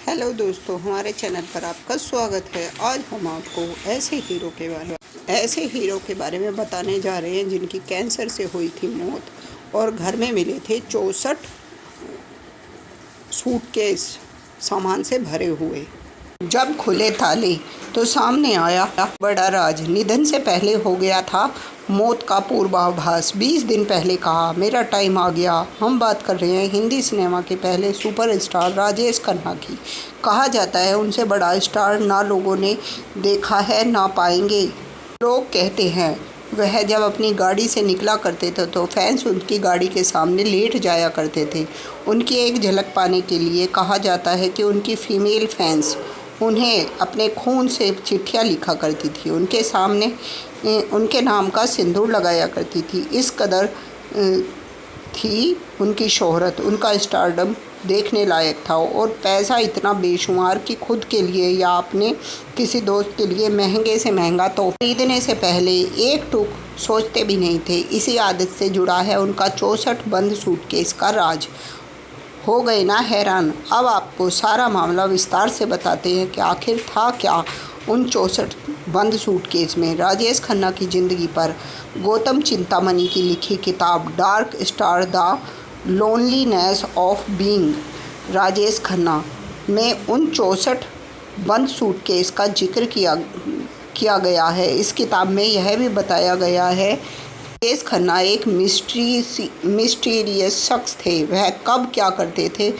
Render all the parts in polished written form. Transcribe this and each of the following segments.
Hello दोस्तों, हमारे channel पर आपका स्वागत है। आज हम आपको ऐसे हीरो के बारे में बताने जा रहे हैं जिनकी कैंसर से हुई थी मौत और घर में मिले थे 64 सूटकेस सामान से भरे हुए। जब खुले ताले तो सामने आया बड़ा राज। निधन से पहले हो गया था मौत का पूर्वाभास। 20 दिन पहले कहा, मेरा टाइम आ गया। हम बात कर रहे हैं हिंदी सिनेमा के पहले सुपरस्टार राजेश खन्ना की। कहा जाता है उनसे बड़ा स्टार ना लोगों ने देखा है ना पाएंगे। लोग कहते हैं वह जब अपनी गाड़ी से निकला करते थे तो फैंस उनकी गाड़ी के सामने लेट जाया करते थे। उनकी एक झलक पाने के लिए कहा जाता है कि उनकी फीमेल फैंस उन्हें अपने खून से चिट्ठियाँ लिखा करती थी, उनके सामने उनके नाम का सिंदूर लगाया करती थी। इस कदर थी उनकी शोहरत, उनका स्टारडम देखने लायक था और पैसा इतना बेशुमार कि खुद के लिए या अपने किसी दोस्त के लिए महंगे से महंगा तोहफा खरीदने से पहले एक टुक सोचते भी नहीं थे। इसी आदत से जुड़ा है उनका 64 बंद सूटकेस का राज। हो गए ना हैरान? अब आपको सारा मामला विस्तार से बताते हैं कि आखिर था क्या उन 64 बंद सूटकेस में। राजेश खन्ना की ज़िंदगी पर गौतम चिंतामणि की लिखी किताब dark star the loneliness of being Rajesh Khanna में उन 64 बंद सूटकेस का जिक्र किया गया है। इस किताब में यह भी बताया गया है राजेश खन्ना एक मिस्टीरियस शख्स थे। वह कब क्या करते थे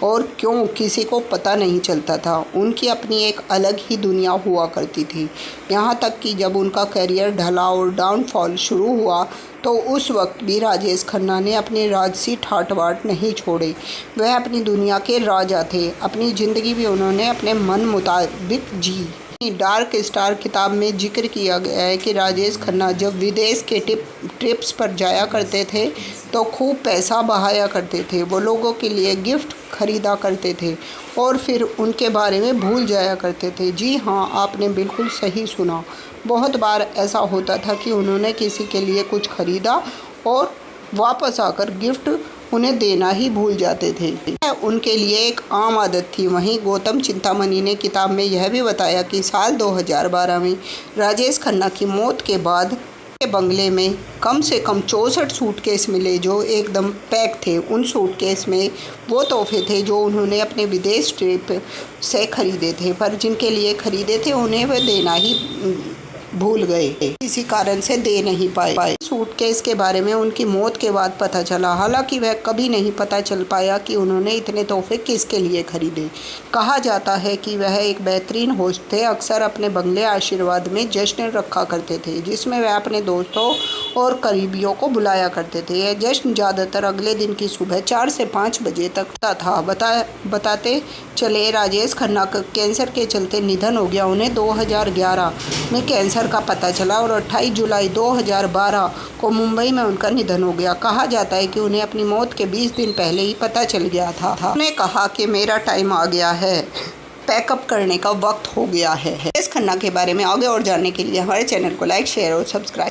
और क्यों किसी को पता नहीं चलता था। उनकी अपनी एक अलग ही दुनिया हुआ करती थी। यहाँ तक कि जब उनका करियर ढला और डाउनफॉल शुरू हुआ तो उस वक्त भी राजेश खन्ना ने अपने राजसी ठाट बाट नहीं छोड़े। वह अपनी दुनिया के राजा थे। अपनी ज़िंदगी भी उन्होंने अपने मन मुताबिक जी। डार्क स्टार किताब में जिक्र किया गया है कि राजेश खन्ना जब विदेश के ट्रिप्स पर जाया करते थे तो खूब पैसा बहाया करते थे। वो लोगों के लिए गिफ्ट खरीदा करते थे और फिर उनके बारे में भूल जाया करते थे। जी हाँ, आपने बिल्कुल सही सुना। बहुत बार ऐसा होता था कि उन्होंने किसी के लिए कुछ खरीदा और वापस आकर गिफ्ट उन्हें देना ही भूल जाते थे। उनके लिए एक आम आदत थी। वहीं गौतम चिंतामणि ने किताब में यह भी बताया कि साल 2012 में राजेश खन्ना की मौत के बाद के बंगले में कम से कम 64 सूटकेस मिले जो एकदम पैक थे। उन सूटकेस में वो तोहफे थे जो उन्होंने अपने विदेश ट्रिप से खरीदे थे, पर जिनके लिए खरीदे थे उन्हें वह देना ही भूल गए, किसी कारण से दे नहीं पाए। सूटकेस के बारे में उनकी मौत के बाद पता चला। हालांकि वह कभी नहीं पता चल पाया कि उन्होंने इतने तोहफे किसके लिए खरीदे। कहा जाता है कि वह एक बेहतरीन होस्ट थे। अक्सर अपने बंगले आशीर्वाद में जश्न रखा करते थे जिसमें वह अपने दोस्तों और करीबियों को बुलाया करते थे। यह जश्न ज़्यादातर अगले दिन की सुबह 4 से 5 बजे तक था। बताते चले राजेश खन्ना का कैंसर के चलते निधन हो गया। उन्हें 2011 में कैंसर का पता चला और 28 जुलाई 2012 को मुंबई में उनका निधन हो गया। कहा जाता है कि उन्हें अपनी मौत के 20 दिन पहले ही पता चल गया था। उन्होंने कहा कि मेरा टाइम आ गया है, पैकअप करने का वक्त हो गया है। राजेश खन्ना के बारे में आगे और जानने के लिए हमारे चैनल को लाइक, शेयर और सब्सक्राइब